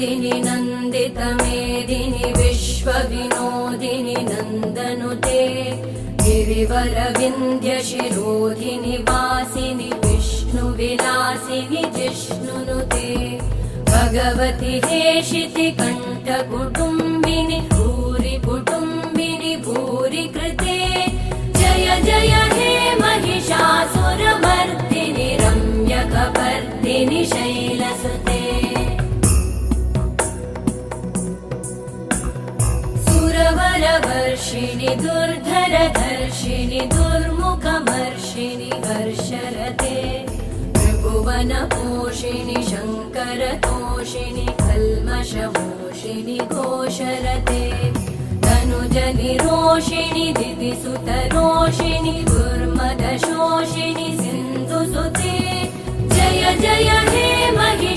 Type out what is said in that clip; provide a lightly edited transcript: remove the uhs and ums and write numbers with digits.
नन्दिनि नन्दितमेदिनि विश्वविनोदिनि नन्दनुते गिरिवरविन्ध्यशिरोधिनि वासिनि विष्णुविलासिनि जिष्णुनुते भगवति हेशिति कण्ठकुटुम्बिनि भूरि कुटुम्बिनि भूरि कृते जय जय हे महिषासुरमर्दिनि रम्यकपर्दिनि शैलसुते सुरवरवर्षिणि दुर्धरधर्षिणि दुर्मुखमर्षिणि हर्षरते त्रिभुवनपोषिणि शङ्करतोषिणि कल्मषमोषिणि घोषरते तनुजनिरोषिणि दिदिसुतरोषिणि दुर्मदशोषिणि सिन्धुसुते जय जय हे महिषासुरमर्दिनि